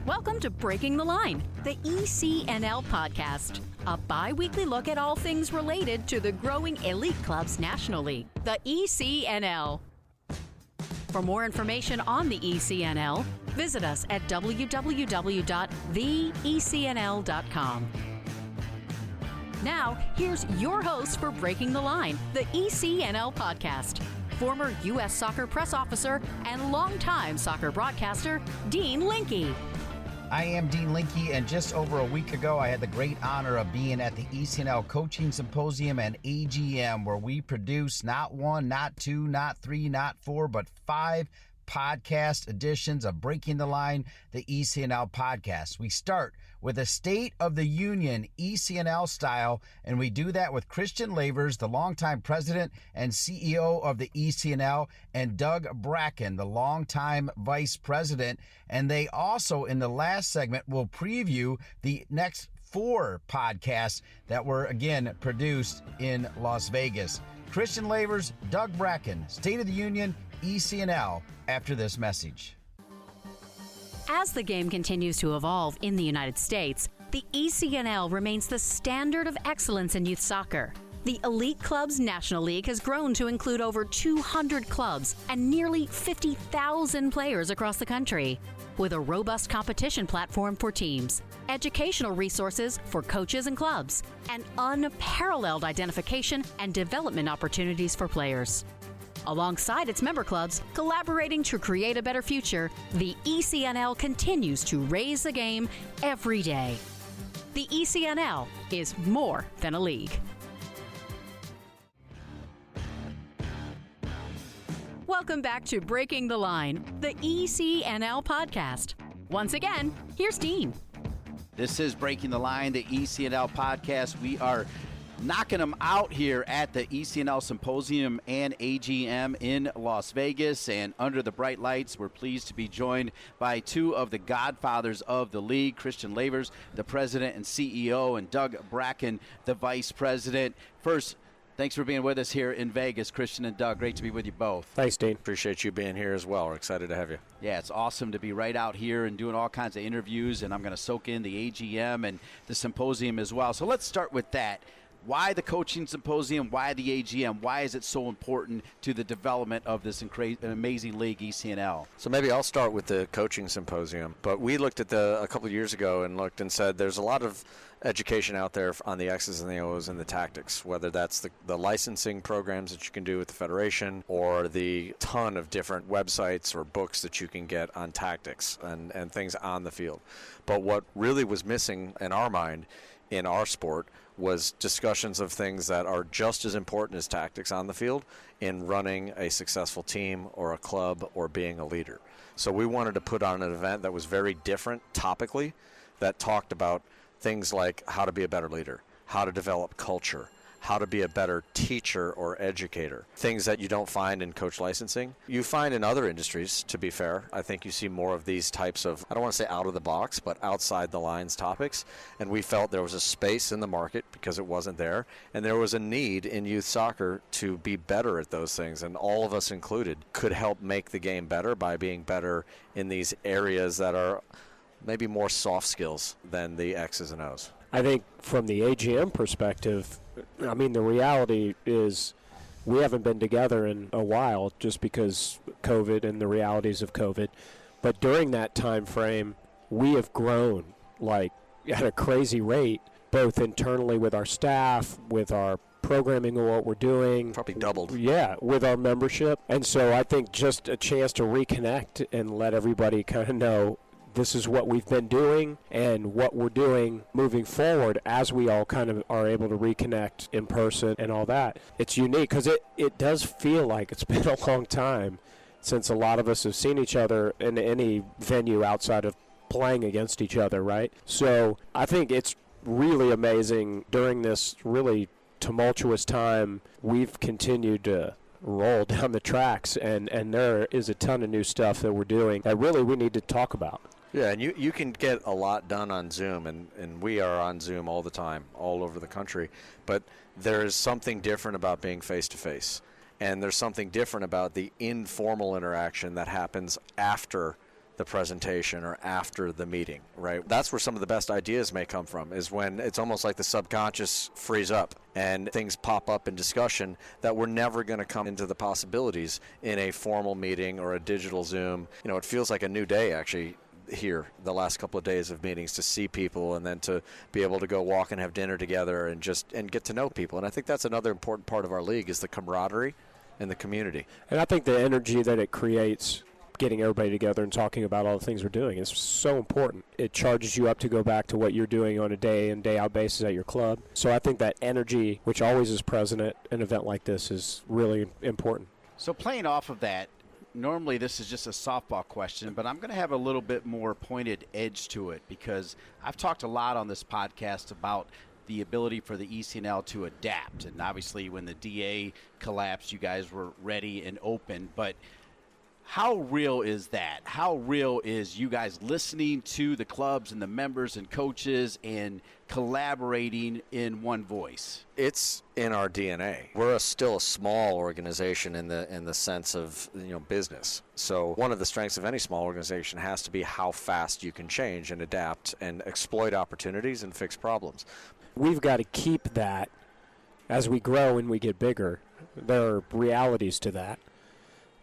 Welcome to Breaking the Line, the ECNL Podcast, a bi-weekly look at all things related to the growing elite clubs nationally, the ECNL. For more information on the ECNL, visit us at www.theecnl.com. Now, here's your host for Breaking the Line, the ECNL Podcast, former U.S. Soccer press officer and longtime soccer broadcaster, Dean Linke. I am Dean Linke, and just over a week ago, I had the great honor of being at the ECNL Coaching Symposium and AGM, where we produce not one, not two, not three, not four, but 5 podcast editions of Breaking the Line, the ECNL Podcast. We start with a State of the Union ECNL style, and we do that with Christian Lavers, the longtime president and CEO of the ECNL, and Doug Bracken, the longtime vice president. And they also, in the last segment, will preview the next 4 podcasts that were, again, produced in Las Vegas. Christian Lavers, Doug Bracken, State of the Union, ECNL, after this message. As the game continues to evolve in the United States, the ECNL remains the standard of excellence in youth soccer. The Elite Clubs National League has grown to include over 200 clubs and nearly 50,000 players across the country, with a robust competition platform for teams, educational resources for coaches and clubs, and unparalleled identification and development opportunities for players. Alongside its member clubs, collaborating to create a better future, the ECNL continues to raise the game every day. The ECNL is more than a league. Welcome back to Breaking the Line, the ECNL Podcast. Once again, here's Dean. This is Breaking the Line, the ECNL Podcast. We are knocking them out here at the ECNL Symposium and AGM in Las Vegas. And under the bright lights, we're pleased to be joined by 2 of the godfathers of the league, Christian Lavers, the president and CEO, and Doug Bracken, the vice president. First, thanks for being with us here in Vegas, Christian and Doug. Great to be with you both. Thanks, Dean. Appreciate you being here as well. We're excited to have you. Yeah, it's awesome to be right out here and doing all kinds of interviews, and I'm going to soak in the AGM and the symposium as well. So let's start with that. Why the Coaching Symposium? Why the AGM? Why is it so important to the development of this amazing league, ECNL? So maybe I'll start with the Coaching Symposium. But we looked at a couple of years ago and looked and said there's a lot of education out there on the X's and the O's and the tactics, whether that's the licensing programs that you can do with the Federation or the ton of different websites or books that you can get on tactics and things on the field. But what really was missing in our mind in our sport was discussions of things that are just as important as tactics on the field in running a successful team or a club or being a leader. So we wanted to put on an event that was very different topically, that talked about things like how to be a better leader, how to develop culture, how to be a better teacher or educator, things that you don't find in coach licensing. You find in other industries, to be fair. I think you see more of these types of, I don't want to say out of the box, but outside the lines topics. And we felt there was a space in the market because it wasn't there. And there was a need in youth soccer to be better at those things. And all of us included could help make the game better by being better in these areas that are maybe more soft skills than the X's and O's. I think from the AGM perspective, I mean, the reality is we haven't been together in a while just because COVID and the realities of COVID. But during that time frame, we have grown like at a crazy rate, both internally with our staff, with our programming and what we're doing. Probably doubled. Yeah, with our membership. And so I think just a chance to reconnect and let everybody kind of know this is what we've been doing and what we're doing moving forward as we all kind of are able to reconnect in person and all that. It's unique because it does feel like it's been a long time since a lot of us have seen each other in any venue outside of playing against each other, right? So I think it's really amazing during this really tumultuous time. We've continued to roll down the tracks, and there is a ton of new stuff that we're doing that really we need to talk about. Yeah, and you can get a lot done on Zoom, and we are on Zoom all the time, all over the country. But there is something different about being face-to-face. And there's something different about the informal interaction that happens after the presentation or after the meeting, right? That's where some of the best ideas may come from, is when it's almost like the subconscious frees up and things pop up in discussion that were never going to come into the possibilities in a formal meeting or a digital Zoom. You know, it feels like a new day actually here the last couple of days of meetings, to see people and then to be able to go walk and have dinner together and get to know people. And I think that's another important part of our league, is the camaraderie and the community. And I think the energy that it creates, getting everybody together and talking about all the things we're doing, is so important. It charges you up to go back to what you're doing on a day in, day out basis at your club. So I think that energy, which always is present at an event like this, is really important. So playing off of that, normally this is just a softball question, but I'm going to have a little bit more pointed edge to it, because I've talked a lot on this podcast about the ability for the ECNL to adapt. And obviously when the DA collapsed, you guys were ready and open, but how real is that? How real is you guys listening to the clubs and the members and coaches and collaborating in one voice? It's in our DNA. We're still a small organization in the sense of, business. So one of the strengths of any small organization has to be how fast you can change and adapt and exploit opportunities and fix problems. We've got to keep that as we grow and we get bigger. There are realities to that.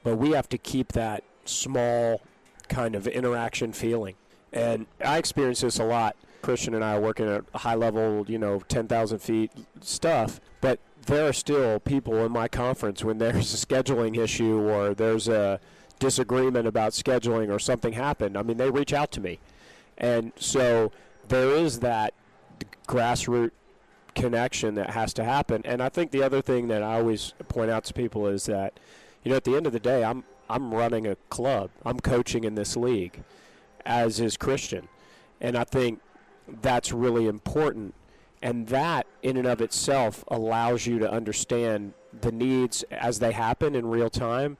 But we have to keep that small kind of interaction feeling. And I experience this a lot. Christian and I are working at a high level, 10,000 feet stuff. But there are still people in my conference, when there's a scheduling issue or there's a disagreement about scheduling or something happened, they reach out to me. And so there is that grassroots connection that has to happen. And I think the other thing that I always point out to people is that, at the end of the day, I'm running a club. I'm coaching in this league, as is Christian. And I think that's really important. And that, in and of itself, allows you to understand the needs as they happen in real time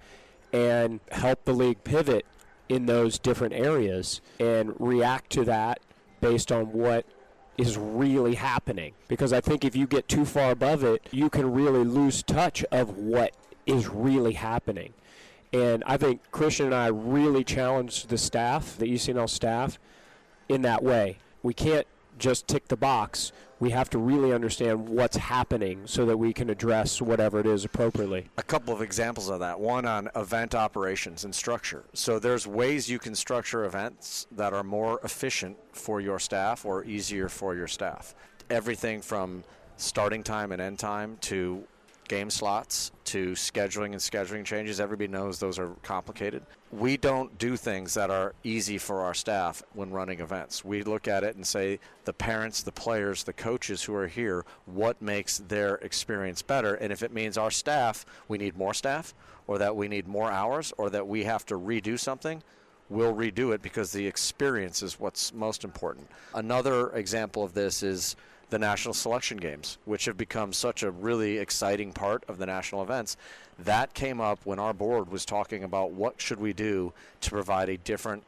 and help the league pivot in those different areas and react to that based on what is really happening. Because I think if you get too far above it, you can really lose touch of what is really happening. And I think Christian and I really challenged the staff, the ECNL staff, in that way. We can't just tick the box. We have to really understand what's happening so that we can address whatever it is appropriately. A couple of examples of that. One on event operations and structure. So there's ways you can structure events that are more efficient for your staff or easier for your staff. Everything from starting time and end time to game slots to scheduling changes. Everybody knows those are complicated. We don't do things that are easy for our staff when running events. We look at it and say, the parents, the players, the coaches who are here, what makes their experience better? And if it means our staff, we need more staff, or that we need more hours, or that we have to redo something, we'll redo it, because the experience is what's most important. Another example of this is the national selection games, which have become such a really exciting part of the national events. That came up when our board was talking about what should we do to provide a different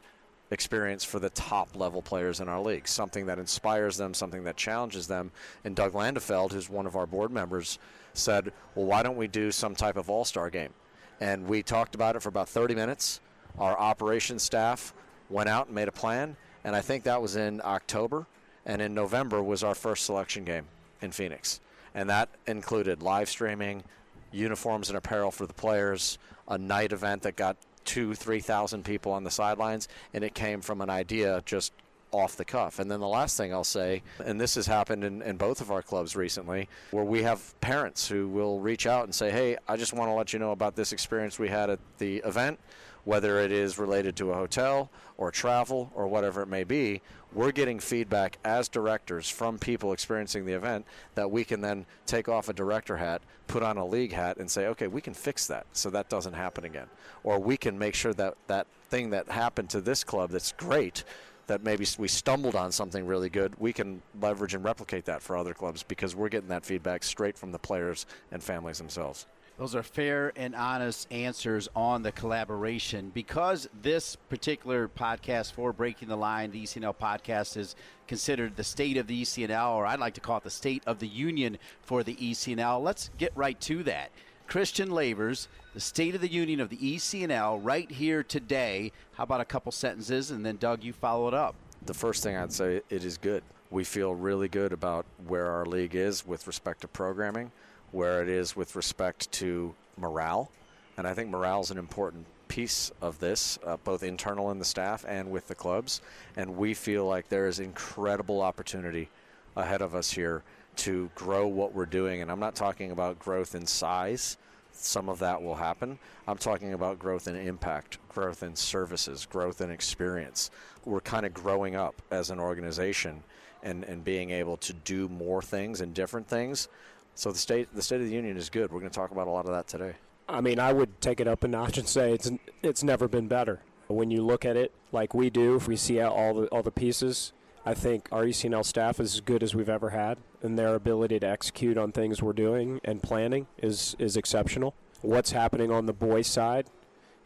experience for the top level players in our league, something that inspires them, something that challenges them. And Doug Landefeld, who's one of our board members, said, well, why don't we do some type of all-star game? And we talked about it for about 30 minutes. Our operations staff went out and made a plan, and I think that was in October. And in November was our first selection game in Phoenix. And that included live streaming, uniforms and apparel for the players, a night event that got 2,000-3,000 people on the sidelines, and it came from an idea just off the cuff. And then the last thing I'll say, and this has happened in both of our clubs recently, where we have parents who will reach out and say, hey, I just want to let you know about this experience we had at the event, whether it is related to a hotel or travel or whatever it may be. We're getting feedback as directors from people experiencing the event that we can then take off a director hat, put on a league hat, and say, okay, we can fix that so that doesn't happen again. Or we can make sure that that thing that happened to this club that's great, that maybe we stumbled on something really good, we can leverage and replicate that for other clubs, because we're getting that feedback straight from the players and families themselves. Those are fair and honest answers on the collaboration. Because this particular podcast for Breaking the Line, the ECNL podcast, is considered the state of the ECNL, or I'd like to call it the state of the union for the ECNL. Let's get right to that. Christian Lavers, the State of the Union of the ECNL right here today. How about a couple sentences, and then, Doug, you follow it up. The first thing I'd say, it is good. We feel really good about where our league is with respect to programming, where it is with respect to morale. And I think morale is an important piece of this, both internal in the staff and with the clubs. And we feel like there is incredible opportunity ahead of us here to grow what we're doing. And I'm not talking about growth in size. Some of that will happen. I'm talking about growth in impact, growth in services, growth in experience. We're kind of growing up as an organization and being able to do more things and different things. So the State of the Union is good. We're going to talk about a lot of that today. I mean, I would take it up a notch and say it's never been better. When you look at it like we do, if we see all the pieces, I think our ECNL staff is as good as we've ever had, and their ability to execute on things we're doing and planning is exceptional. What's happening on the boys' side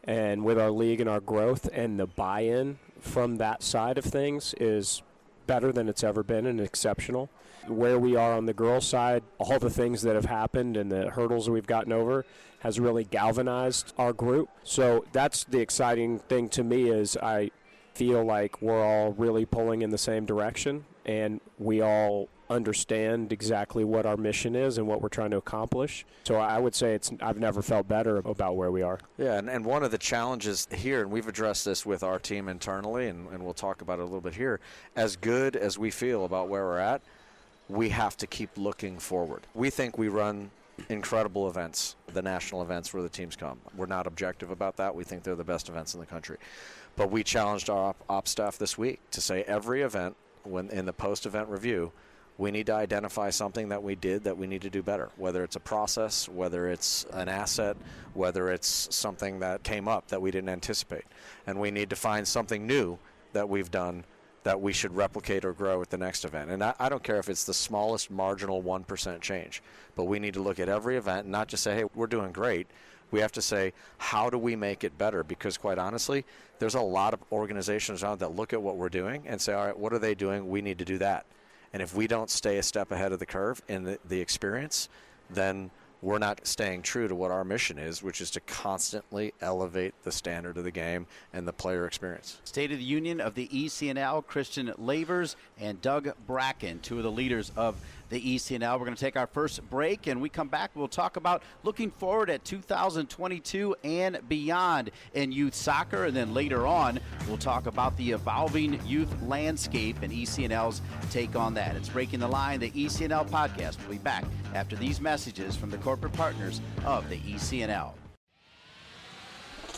and with our league and our growth and the buy-in from that side of things is better than it's ever been and exceptional. Where we are on the girls' side, all the things that have happened and the hurdles we've gotten over has really galvanized our group. So that's the exciting thing to me, is I feel like we're all really pulling in the same direction, and we all understand exactly what our mission is and what we're trying to accomplish. So I would say I've never felt better about where we are. Yeah, and one of the challenges here, and we've addressed this with our team internally, and we'll talk about it a little bit here, as good as we feel about where we're at, we have to keep looking forward. We think we run incredible events, the national events where the teams come. We're not objective about that. We think they're the best events in the country. But we challenged our ops staff this week to say every event, when in the post-event review, we need to identify something that we did that we need to do better, whether it's a process, whether it's an asset, whether it's something that came up that we didn't anticipate. And we need to find something new that we've done that we should replicate or grow at the next event. And I don't care if it's the smallest marginal 1% change, but we need to look at every event and not just say, hey, we're doing great. We have to say, how do we make it better? Because quite honestly, there's a lot of organizations around that look at what we're doing and say, all right, what are they doing? We need to do that. And if we don't stay a step ahead of the curve in the experience, then we're not staying true to what our mission is, which is to constantly elevate the standard of the game and the player experience. State of the Union of the ECNL, Christian Lavers and Doug Bracken, two of the leaders of the ECNL. We're going to take our first break, and we come back. We'll talk about looking forward at 2022 and beyond in youth soccer, and then later on, we'll talk about the evolving youth landscape and ECNL's take on that. It's Breaking the Line, the ECNL Podcast. We'll be back after these messages from the corporate partners of the ECNL.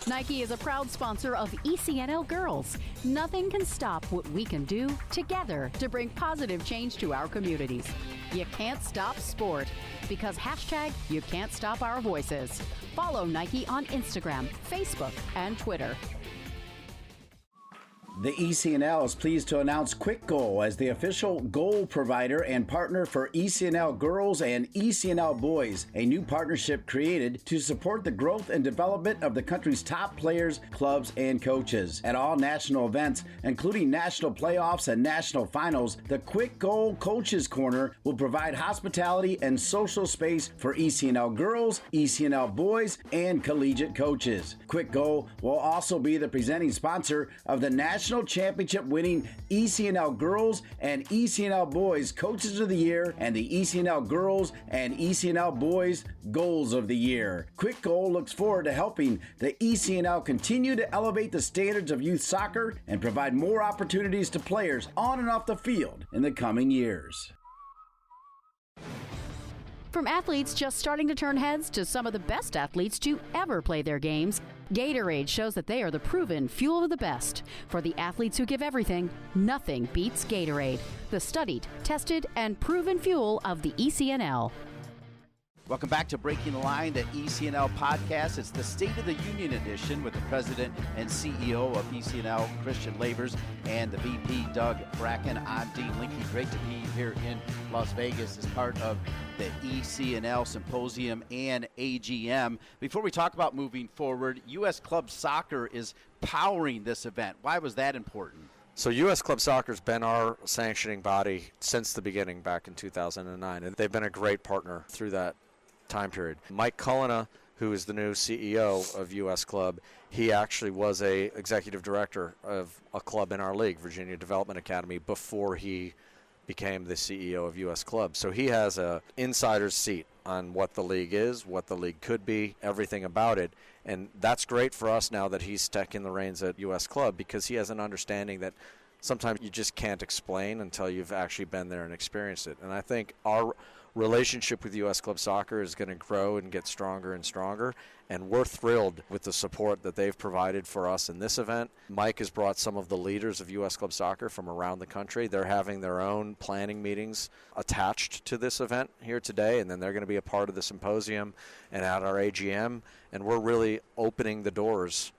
Nike is a proud sponsor of ECNL Girls. Nothing can stop what we can do together to bring positive change to our communities. You can't stop sport, because hashtag you can't stop our voices. Follow Nike on Instagram, Facebook, and Twitter. The ECNL is pleased to announce Quick Goal as the official goal provider and partner for ECNL Girls and ECNL Boys, a new partnership created to support the growth and development of the country's top players, clubs, and coaches. At all national events, including national playoffs and national finals, the Quick Goal Coaches Corner will provide hospitality and social space for ECNL Girls, ECNL Boys, and collegiate coaches. Quick Goal will also be the presenting sponsor of the National Championship winning ECNL Girls and ECNL Boys Coaches of the Year and the ECNL Girls and ECNL Boys Goals of the Year. Quick Goal looks forward to helping the ECNL continue to elevate the standards of youth soccer and provide more opportunities to players on and off the field in the coming years. From athletes just starting to turn heads to some of the best athletes to ever play their games, Gatorade shows that they are the proven fuel of the best. For the athletes who give everything, nothing beats Gatorade, the studied, tested, and proven fuel of the ECNL. Welcome back to Breaking the Line, the ECNL Podcast. It's the State of the Union edition with the President and CEO of ECNL, Christian Lavers, and the VP, Doug Bracken. I'm Dean Linke. Great to be here in Las Vegas as part of the ECNL Symposium and AGM. Before we talk about moving forward, U.S. Club Soccer is powering this event. Why was that important? So U.S. Club Soccer has been our sanctioning body since the beginning back in 2009, and they've been a great partner through that time period. Mike Cullina, who is the new CEO of U.S. Club, he actually was a executive director of a club in our league, Virginia Development Academy, before he became the CEO of U.S. Club. So he has a insider's seat on what the league is, what the league could be, everything about it. And that's great for us now that he's taking the reins at U.S. Club, because he has an understanding that sometimes you just can't explain until you've actually been there and experienced it. And I think our relationship with U.S. Club Soccer is going to grow and get stronger and stronger, and we're thrilled with the support that they've provided for us in this event. Mike has brought some of the leaders of U.S. Club Soccer from around the country. They're having their own planning meetings attached to this event here today, and then they're going to be a part of the symposium and at our AGM, and we're really opening the doors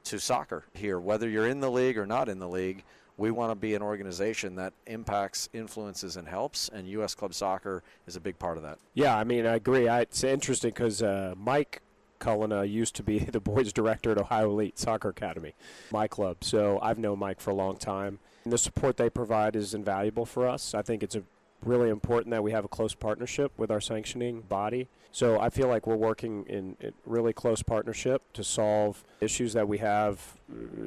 to soccer here. Whether you're in the league or not in the league, we want to be an organization that impacts, influences, and helps, and U.S. Club Soccer is a big part of that. Yeah, I mean, I agree. It's interesting because Mike Cullen used to be the boys director at Ohio Elite Soccer Academy, my club. So I've known Mike for a long time. And the support they provide is invaluable for us. I think it's really important that we have a close partnership with our sanctioning body. So I feel like we're working in really close partnership to solve issues that we have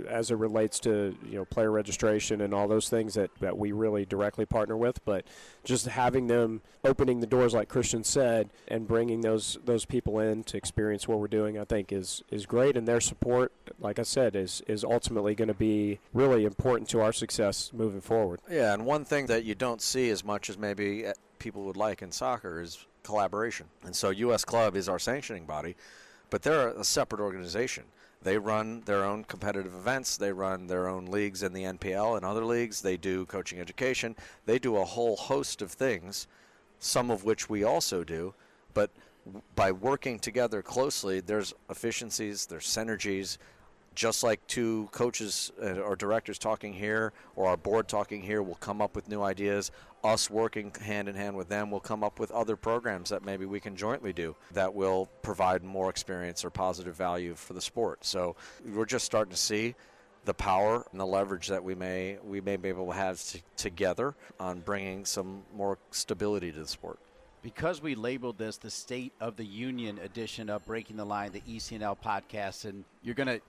as it relates to, player registration and all those things that we really directly partner with. But just having them opening the doors, like Christian said, and bringing those people in to experience what we're doing, I think is great. And their support, like I said, is ultimately going to be really important to our success moving forward. Yeah, and one thing that you don't see as much as maybe people would like in soccer is collaboration. And so U.S. Club is our sanctioning body, but they're a separate organization. They run their own competitive events. They run their own leagues in the NPL and other leagues. They do coaching education. They do a whole host of things, some of which we also do. But by working together closely, there's efficiencies, there's synergies. Just like two coaches or directors talking here or our board talking here will come up with new ideas, us working hand in hand with them will come up with other programs that maybe we can jointly do that will provide more experience or positive value for the sport. So we're just starting to see the power and the leverage that we may be able to have together on bringing some more stability to the sport. Because we labeled this the State of the Union edition of Breaking the Line, the ECNL podcast, and you're going to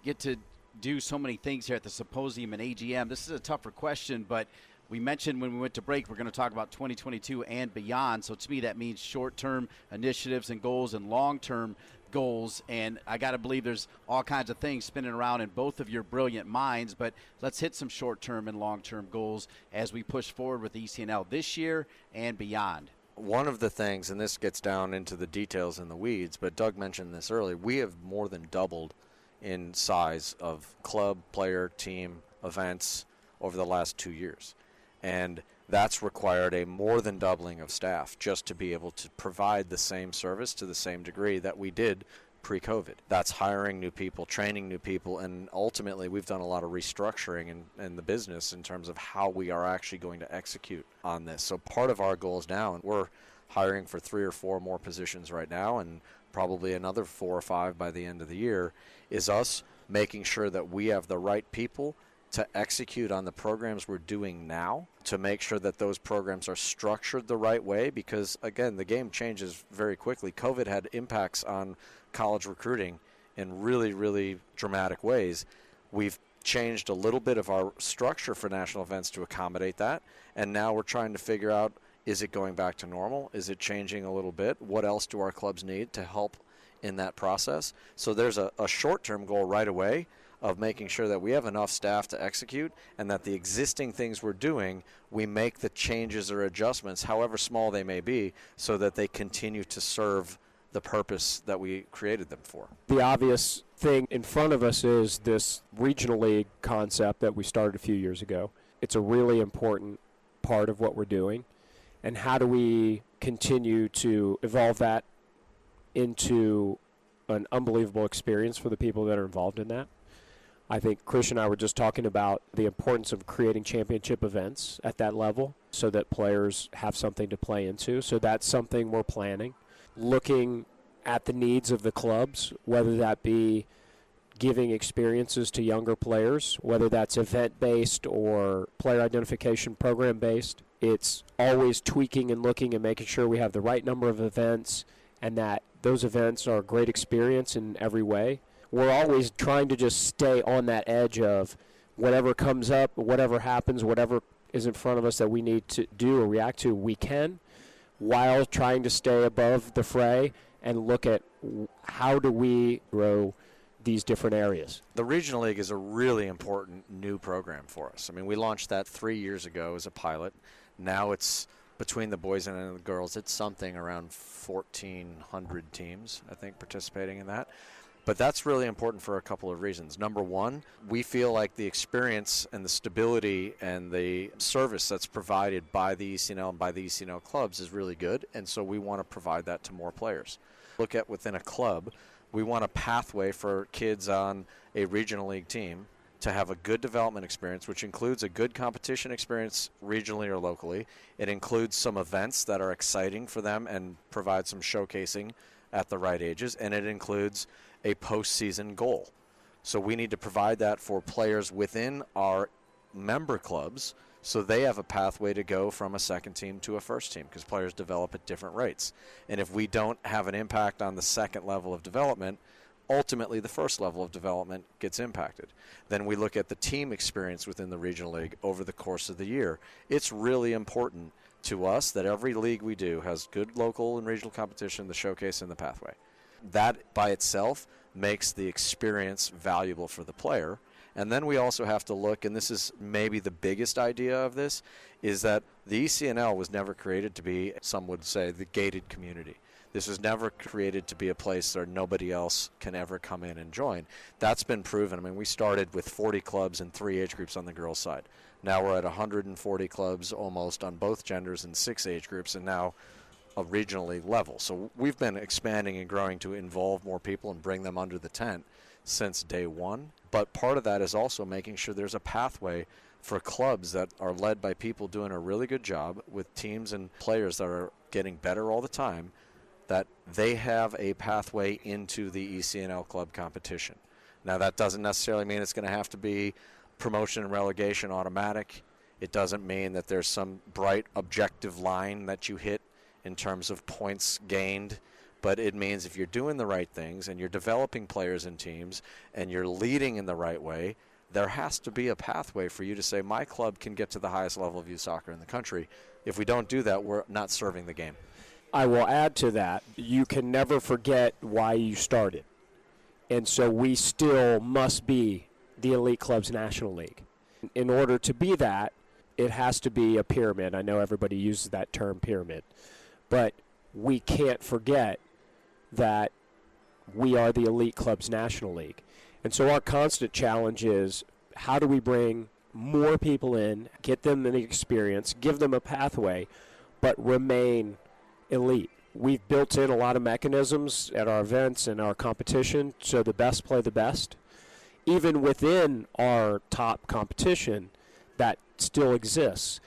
get to do so many things here at the symposium and AGM. This is a tougher question, but we mentioned when we went to break, we're going to talk about 2022 and beyond. So to me, that means short-term initiatives and goals and long-term goals. And I got to believe there's all kinds of things spinning around in both of your brilliant minds, but let's hit some short-term and long-term goals as we push forward with ECNL this year and beyond. One of the things, and this gets down into the details in the weeds, but Doug mentioned this earlier, we have more than doubled in size of club, player, team, events over the last 2 years. And that's required a more than doubling of staff just to be able to provide the same service to the same degree that we did pre-COVID. That's hiring new people, training new people, and ultimately we've done a lot of restructuring in the business in terms of how we are actually going to execute on this. So part of our goals now, and we're hiring for 3 or 4 more positions right now and probably another 4 or 5 by the end of the year, is us making sure that we have the right people to execute on the programs we're doing now, to make sure that those programs are structured the right way, because, again, the game changes very quickly. COVID had impacts on college recruiting in really, really dramatic ways. We've changed a little bit of our structure for national events to accommodate that, and now we're trying to figure out, is it going back to normal? Is it changing a little bit? What else do our clubs need to help in that process? So there's a short-term goal right away of making sure that we have enough staff to execute, and that the existing things we're doing, we make the changes or adjustments, however small they may be, so that they continue to serve the purpose that we created them for. The obvious thing in front of us is this regional league concept that we started a few years ago. It's a really important part of what we're doing. And how do we continue to evolve that into an unbelievable experience for the people that are involved in that? I think Chris and I were just talking about the importance of creating championship events at that level so that players have something to play into. So that's something we're planning. Looking at the needs of the clubs, whether that be giving experiences to younger players, whether that's event-based or player identification program-based. It's always tweaking and looking and making sure we have the right number of events and that Those events are a great experience in every way. We're always trying to just stay on that edge of whatever comes up, whatever happens, whatever is in front of us that we need to do or react to, we can, while trying to stay above the fray and look at how do we grow these different areas. The Regional League is a really important new program for us. I mean, we launched that 3 years ago as a pilot. Now it's between the boys and the girls, it's something around 1,400 teams, I think, participating in that. But that's really important for a couple of reasons. Number one, we feel like the experience and the stability and the service that's provided by the ECNL and by the ECNL clubs is really good, and so we want to provide that to more players. Look at within a club, we want a pathway for kids on a Regional League team to have a good development experience, which includes a good competition experience regionally or locally. It includes some events that are exciting for them and provide some showcasing at the right ages, and it includes a postseason goal. So we need to provide that for players within our member clubs so they have a pathway to go from a second team to a first team, because players develop at different rates. And if we don't have an impact on the second level of development, ultimately the first level of development gets impacted. Then we look at the team experience within the Regional League over the course of the year. It's really important to us that every league we do has good local and regional competition, the showcase, and the pathway. That by itself makes the experience valuable for the player. And then we also have to look, and this is maybe the biggest idea of this, is that the ECNL was never created to be, some would say, the gated community. This was never created to be a place where nobody else can ever come in and join. That's been proven. I mean, we started with 40 clubs and 3 age groups on the girls' side. Now we're at 140 clubs almost on both genders and 6 age groups, and now a regional league level. So we've been expanding and growing to involve more people and bring them under the tent since day one. But part of that is also making sure there's a pathway for clubs that are led by people doing a really good job with teams and players that are getting better all the time, that they have a pathway into the ECNL club competition. Now, that doesn't necessarily mean it's going to have to be promotion and relegation automatic. It doesn't mean that there's some bright objective line that you hit in terms of points gained, but it means if you're doing the right things and you're developing players and teams and you're leading in the right way, there has to be a pathway for you to say, my club can get to the highest level of youth soccer in the country. If we don't do that, we're not serving the game. I will add to that, you can never forget why you started. And so we still must be the Elite Clubs National League. In order to be that, it has to be a pyramid. I know everybody uses that term, pyramid. But we can't forget that we are the Elite Clubs National League. And so our constant challenge is, how do we bring more people in, get them the experience, give them a pathway, but remain elite? We've built in a lot of mechanisms at our events and our competition, so the best play the best. Even within our top competition, that still exists.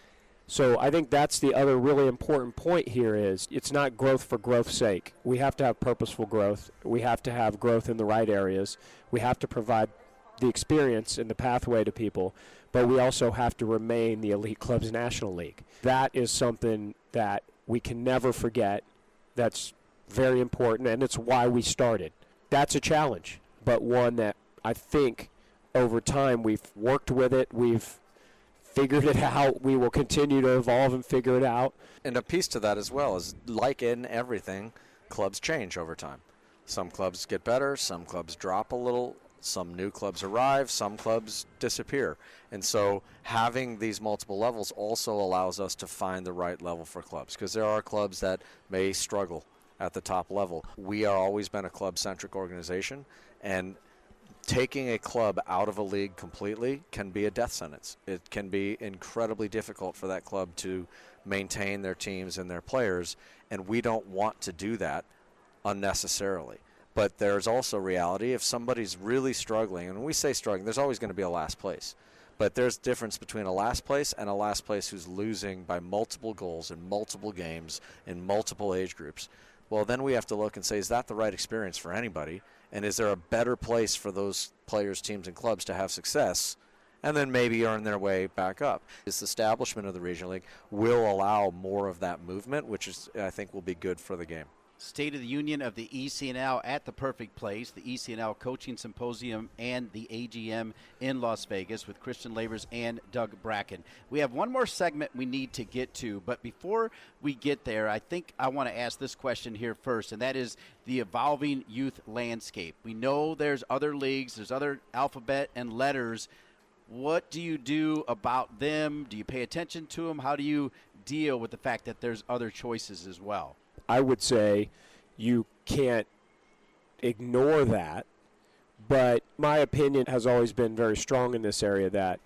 So I think that's the other really important point here is it's not growth for growth's sake. We have to have purposeful growth. We have to have growth in the right areas. We have to provide the experience and the pathway to people, but we also have to remain the Elite Clubs National League. That is something that we can never forget. That's very important, and it's why we started. That's a challenge, but one that I think over time we've worked with it, we've figured it out, we will continue to evolve and figure it out. And a piece to that as well is, like in everything, clubs change over time. Some clubs get better, some clubs drop a little, some new clubs arrive, some clubs disappear. And so having these multiple levels also allows us to find the right level for clubs, because there are clubs that may struggle at the top level. We are always been a club-centric organization, and taking a club out of a league completely can be a death sentence. It can be incredibly difficult for that club to maintain their teams and their players, and we don't want to do that unnecessarily. But there's also reality. If somebody's really struggling, and when we say struggling, there's always going to be a last place. But there's difference between a last place and a last place who's losing by multiple goals in multiple games in multiple age groups. Well, then we have to look and say, is that the right experience for anybody? And is there a better place for those players, teams, and clubs to have success and then maybe earn their way back up? This establishment of the Regional League will allow more of that movement, which is, I think, will be good for the game. State of the Union of the ECNL at the perfect place, the ECNL Coaching Symposium and the AGM in Las Vegas with Christian Lavers and Doug Bracken. We have one more segment we need to get to, but before we get there, I think I want to ask this question here first, and that is the evolving youth landscape. We know there's other leagues, there's other alphabet and letters. What do you do about them? Do you pay attention to them? How do you deal with the fact that there's other choices as well? I would say you can't ignore that, but my opinion has always been very strong in this area that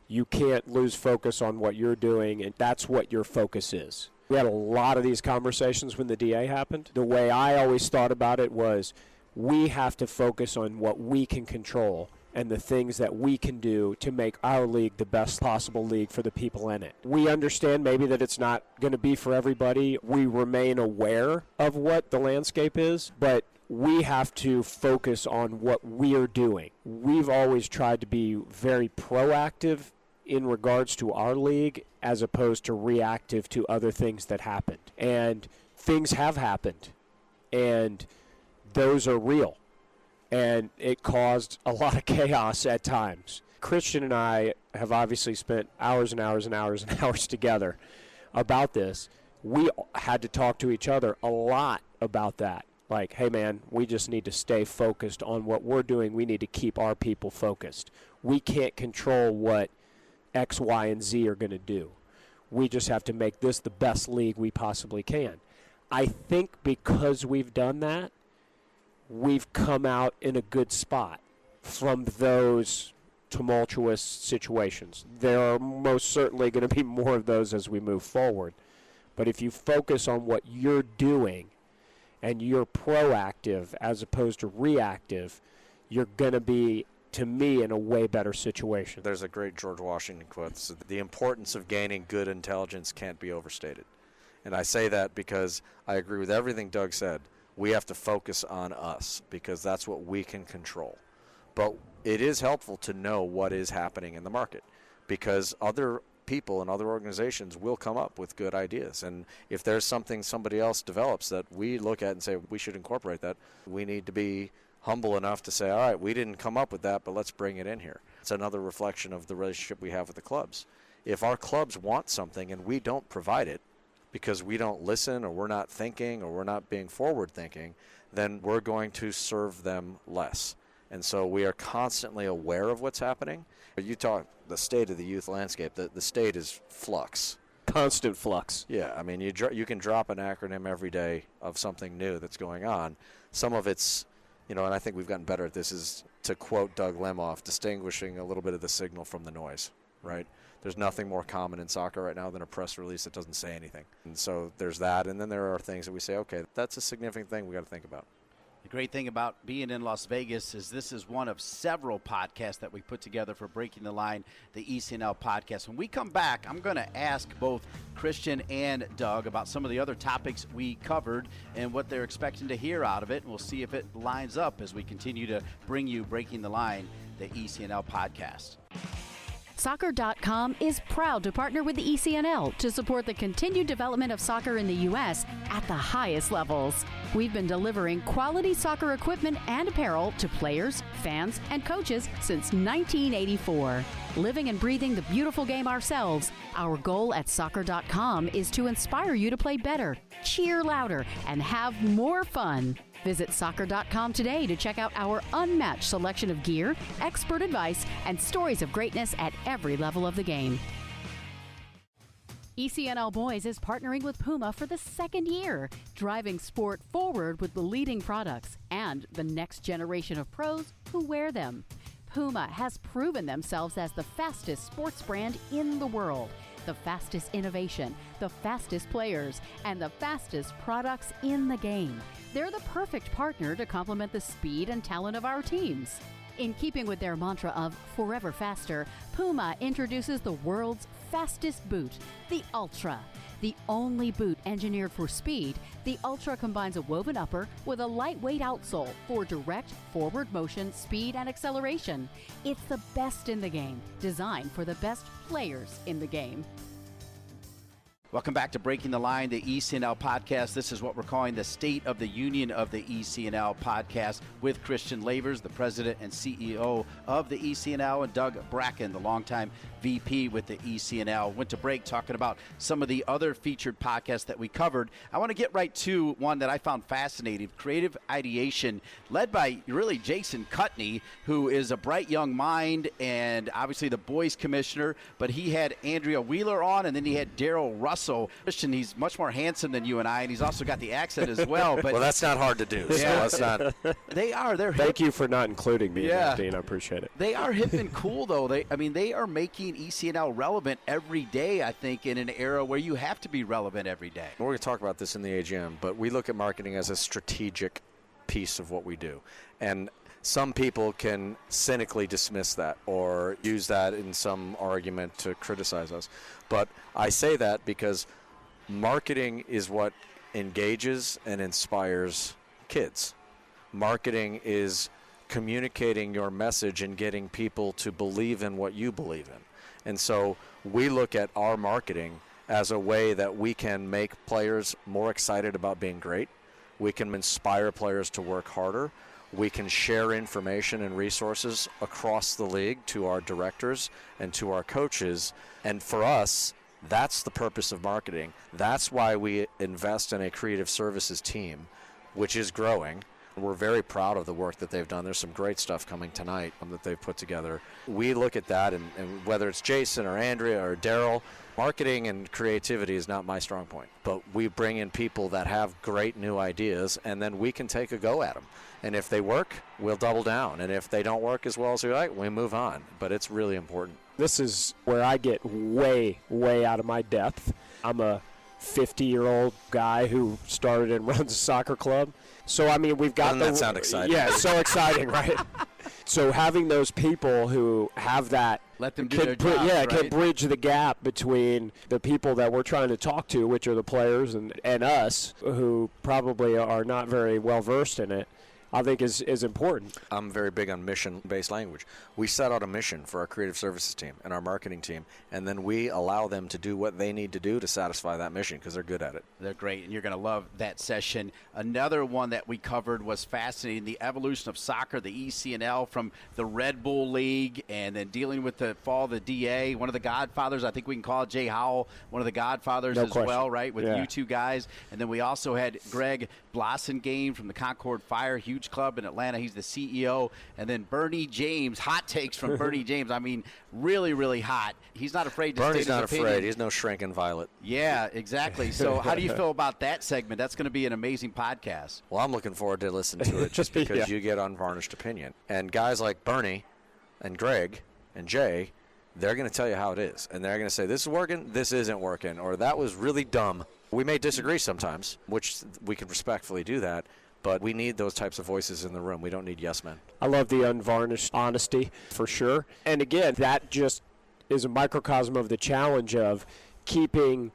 you can't lose focus on what you're doing, and that's what your focus is. We had a lot of these conversations when the DA happened. The way I always thought about it was we have to focus on what we can control and the things that we can do to make our league the best possible league for the people in it. We understand maybe that it's not going to be for everybody. We remain aware of what the landscape is, but we have to focus on what we're doing. We've always tried to be very proactive in regards to our league as opposed to reactive to other things that happened. And things have happened, and those are real. And it caused a lot of chaos at times. Christian and I have obviously spent hours and hours and hours and hours together about this. We had to talk to each other a lot about that. Like, hey, man, we just need to stay focused on what we're doing. We need to keep our people focused. We can't control what X, Y, and Z are going to do. We just have to make this the best league we possibly can. I think because we've done that, we've come out in a good spot from those tumultuous situations. There are most certainly going to be more of those as we move forward. But if you focus on what you're doing and you're proactive as opposed to reactive, you're going to be, to me, in a way better situation. There's a great George Washington quote. So the importance of gaining good intelligence can't be overstated. And I say that because I agree with everything Doug said. We have to focus on us because that's what we can control. But it is helpful to know what is happening in the market because other people and other organizations will come up with good ideas. And if there's something somebody else develops that we look at and say we should incorporate that, we need to be humble enough to say, all right, we didn't come up with that, but let's bring it in here. It's another reflection of the relationship we have with the clubs. If our clubs want something and we don't provide it, because we don't listen or we're not thinking or we're not being forward thinking, then we're going to serve them less. And so we are constantly aware of what's happening. You talk the state of the youth landscape, the state is flux. Constant flux. Yeah, I mean, you can drop an acronym every day of something new that's going on. Some of it's, and I think we've gotten better at this, is to quote Doug Lemoff, distinguishing a little bit of the signal from the noise, right? There's nothing more common in soccer right now than a press release that doesn't say anything. And so there's that, and then there are things that we say, okay, that's a significant thing we got to think about. The great thing about being in Las Vegas is this is one of several podcasts that we put together for Breaking the Line, the ECNL Podcast. When we come back, I'm going to ask both Christian and Doug about some of the other topics we covered and what they're expecting to hear out of it. And we'll see if it lines up as we continue to bring you Breaking the Line, the ECNL Podcast. Soccer.com is proud to partner with the ECNL to support the continued development of soccer in the U.S. at the highest levels. We've been delivering quality soccer equipment and apparel to players, fans, and coaches since 1984. Living and breathing the beautiful game ourselves, our goal at Soccer.com is to inspire you to play better, cheer louder, and have more fun. Visit Soccer.com today to check out our unmatched selection of gear, expert advice, and stories of greatness at every level of the game. ECNL Boys is partnering with Puma for the second year, driving sport forward with the leading products and the next generation of pros who wear them. Puma has proven themselves as the fastest sports brand in the world, the fastest innovation, the fastest players, and the fastest products in the game. They're the perfect partner to complement the speed and talent of our teams. In keeping with their mantra of forever faster, Puma introduces the world's fastest boot, the Ultra. The only boot engineered for speed, the Ultra combines a woven upper with a lightweight outsole for direct forward motion, speed, and acceleration. It's the best in the game, designed for the best players in the game. Welcome back to Breaking the Line, the ECNL Podcast. This is what we're calling the State of the Union of the ECNL Podcast with Christian Lavers, the President and CEO of the ECNL, and Doug Bracken, the longtime VP with the ECNL. Went to break talking about some of the other featured podcasts that we covered. I want to get right to one that I found fascinating, Creative Ideation, led by really Jason Cutney, who is a bright young mind and obviously the boys commissioner, but he had Andrea Wheeler on, and then he had Daryl Russell. Christian, he's much more handsome than you and I, and he's also got the accent as well. But well, that's not hard to do. So that's not. They are. They're Thank you for not including me in that, Dean. I appreciate it. They are hip and cool, though. They are making ECNL relevant every day, I think, in an era where you have to be relevant every day. We're going to talk about this in the AGM, but we look at marketing as a strategic piece of what we do. And some people can cynically dismiss that or use that in some argument to criticize us. But I say that because marketing is what engages and inspires kids. Marketing is communicating your message and getting people to believe in what you believe in. And so we look at our marketing as a way that we can make players more excited about being great. We can inspire players to work harder. We can share information and resources across the league to our directors and to our coaches. And for us, that's the purpose of marketing. That's why we invest in a creative services team, which is growing. We're very proud of the work that they've done. There's some great stuff coming tonight that they've put together. We look at that, and whether it's Jason or Andrea or Daryl, marketing and creativity is not my strong point. But we bring in people that have great new ideas, and then we can take a go at them. And if they work, we'll double down. And if they don't work as well as we like, we move on. But it's really important. This is where I get way, way out of my depth. I'm a 50-year-old guy who started and runs a soccer club. So, I mean, we've got Doesn't that sound exciting? Yeah, so exciting, right? So having those people who have that, let them do their jobs, right? can bridge the gap between the people that we're trying to talk to, which are the players, and us, who probably are not very well versed in it, I think is important. I'm very big on mission-based language. We set out a mission for our creative services team and our marketing team, and then we allow them to do what they need to do to satisfy that mission because they're good at it. They're great, and you're going to love that session. Another one that we covered was fascinating, the evolution of soccer, the ECNL from the Red Bull League, and then dealing with the fall of the DA. One of the godfathers, I think we can call it Jay Howell, one of the godfathers well, right, with you two guys. And then we also had Greg Blossengame from the Concord Fire, huge club in Atlanta. He's the CEO. And then Bernie James, hot takes from Bernie James. I mean, really, really hot. He's not afraid to state his opinion. Bernie's not afraid. He's no shrinking violet. Yeah, exactly. So how do you feel about that segment? That's going to be an amazing podcast. Well, I'm looking forward to listening to it just because you get unvarnished opinion. And guys like Bernie and Greg and Jay, they're going to tell you how it is. And they're going to say, this is working, this isn't working, or that was really dumb. We may disagree sometimes, which we can respectfully do that. But we need those types of voices in the room. We don't need yes men. I love the unvarnished honesty, for sure. And again, that just is a microcosm of the challenge of keeping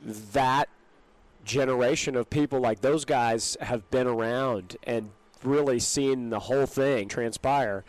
that generation of people like those guys have been around and really seen the whole thing transpire.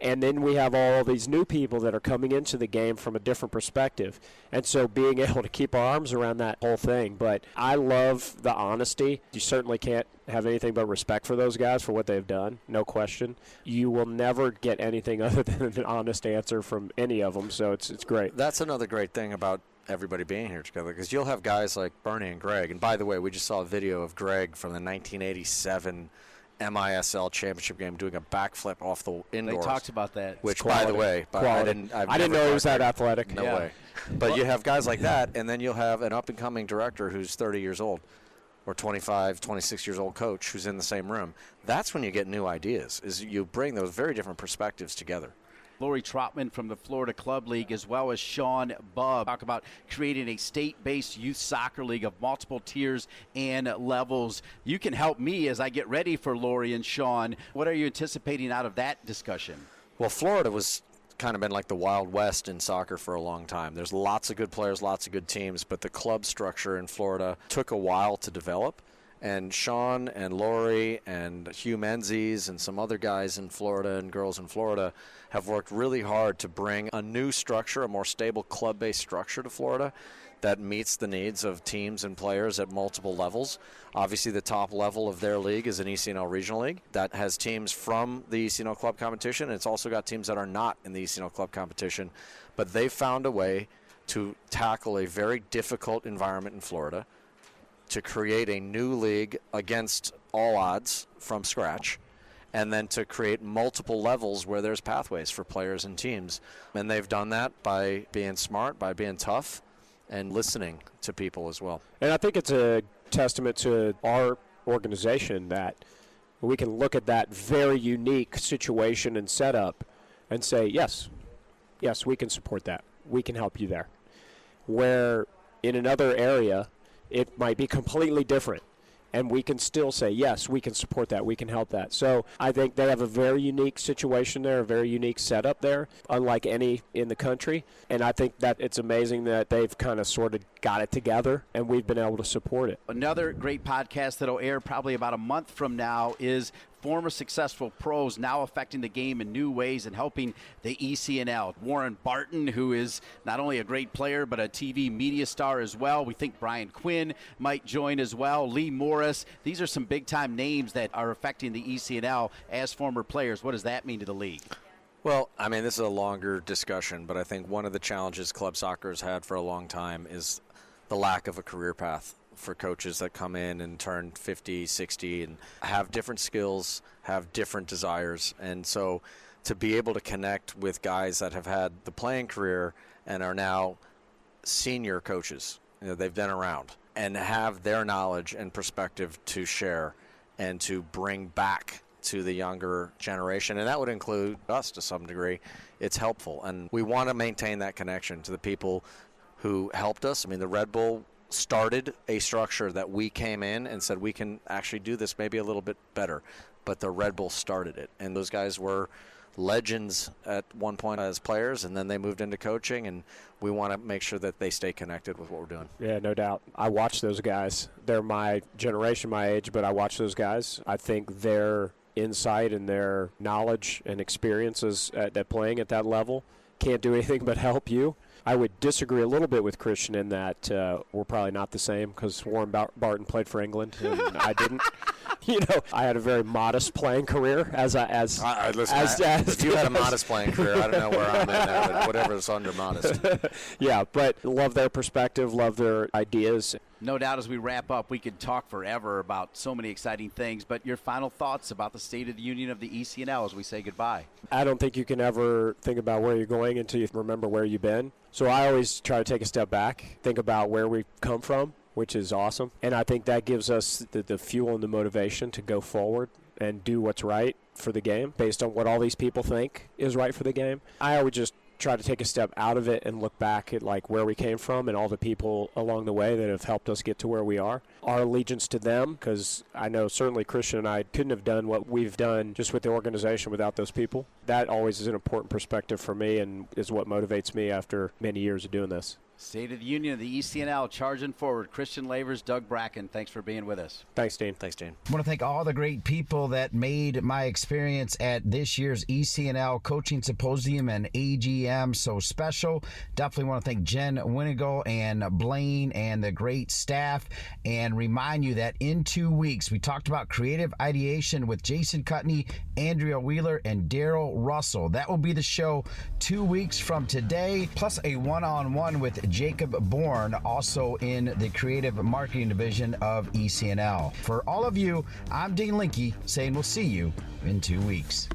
And then we have all these new people that are coming into the game from a different perspective. And so being able to keep our arms around that whole thing. But I love the honesty. You certainly can't have anything but respect for those guys for what they've done, no question. You will never get anything other than an honest answer from any of them, so it's great. That's another great thing about everybody being here together, because you'll have guys like Bernie and Greg. And by the way, we just saw a video of Greg from the 1987 MISL championship game doing a backflip off the indoors. They talked about that. Which, by the way, I didn't know he was that athletic. No way. But you have guys like that, and then you'll have an up-and-coming director who's 30 years old, or 25, 26 years old coach who's in the same room. That's when you get new ideas, is you bring those very different perspectives together. Lori Trotman from the Florida Club League, as well as Sean Bubb, talk about creating a state-based youth soccer league of multiple tiers and levels. You can help me as I get ready for Lori and Sean. What are you anticipating out of that discussion? Well, Florida was kind of been like the Wild West in soccer for a long time. There's lots of good players, lots of good teams, but the club structure in Florida took a while to develop. And Sean and Lori and Hugh Menzies and some other guys in Florida and girls in Florida have worked really hard to bring a new structure, a more stable club-based structure to Florida that meets the needs of teams and players at multiple levels. Obviously, the top level of their league is an ECNL Regional League that has teams from the ECNL Club competition. It's also got teams that are not in the ECNL Club competition. But they've found a way to tackle a very difficult environment in Florida, to create a new league against all odds from scratch, and then to create multiple levels where there's pathways for players and teams. And they've done that by being smart, by being tough, and listening to people as well. And I think it's a testament to our organization that we can look at that very unique situation and setup and say, yes, we can support that. We can help you there. Where in another area, it might be completely different. And we can still say, yes, we can support that, we can help that. So I think they have a very unique situation there, a very unique setup there, unlike any in the country. And I think that it's amazing that they've kind of sort of got it together, and we've been able to support it. Another great podcast that'll air probably about a month from now is former successful pros now affecting the game in new ways and helping the ECNL. Warren Barton, who is not only a great player but a TV media star as well. We think Brian Quinn might join as well. Lee Morris. These are some big-time names that are affecting the ECNL as former players. What does that mean to the league? Well, I mean, this is a longer discussion, but I think one of the challenges club soccer has had for a long time is the lack of a career path for coaches that come in and turn 50, 60 and have different skills, have different desires. And so to be able to connect with guys that have had the playing career and are now senior coaches, they've been around, and have their knowledge and perspective to share and to bring back to the younger generation, and that would include us to some degree, it's helpful. And we want to maintain that connection to the people who helped us. I mean, the Red Bull started a structure that we came in and said we can actually do this maybe a little bit better, but the Red Bull started it, and those guys were legends at one point as players, and then they moved into coaching, and we want to make sure that they stay connected with what we're doing. Yeah, no doubt. I watch those guys. They're my generation, my age, but I watch those guys. I think their insight and their knowledge and experiences at playing at that level can't do anything but help you. I would disagree a little bit with Christian in that we're probably not the same, because Warren Barton played for England and I didn't. I had a very modest playing career if you had a modest playing career, I don't know where I'm at now, but whatever is under modest. Yeah, but love their perspective, love their ideas. No doubt as we wrap up, we could talk forever about so many exciting things, but your final thoughts about the state of the union of the ECNL as we say goodbye. I don't think you can ever think about where you're going until you remember where you've been. So I always try to take a step back, think about where we've come from, which is awesome. And I think that gives us the fuel and the motivation to go forward and do what's right for the game based on what all these people think is right for the game. I would just try to take a step out of it and look back at like where we came from and all the people along the way that have helped us get to where we are. Our allegiance to them, because I know certainly Christian and I couldn't have done what we've done just with the organization without those people. That always is an important perspective for me and is what motivates me after many years of doing this. State of the Union of the ECNL, charging forward. Christian Lavers, Doug Bracken, thanks for being with us. Thanks, Dean. Thanks, Dean. I want to thank all the great people that made my experience at this year's ECNL Coaching Symposium and AGM so special. Definitely want to thank Jen Winigal and Blaine and the great staff, and remind you that in 2 weeks, we talked about creative ideation with Jason Cutney, Andrea Wheeler, and Daryl Russell. That will be the show 2 weeks from today, plus a one-on-one with Jacob Bourne, also in the creative marketing division of ECNL. For all of you, I'm Dean Linke, saying we'll see you in 2 weeks.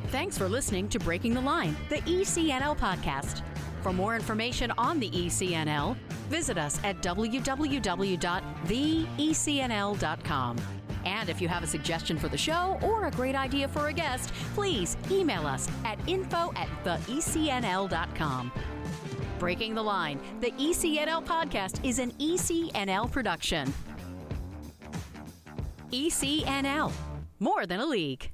Thanks for listening to Breaking the Line, the ECNL podcast. For more information on the ECNL, visit us at www.theecnl.com. And if you have a suggestion for the show or a great idea for a guest, please email us at info@theecnl.com. Breaking the Line, the ECNL podcast is an ECNL production. ECNL, more than a league.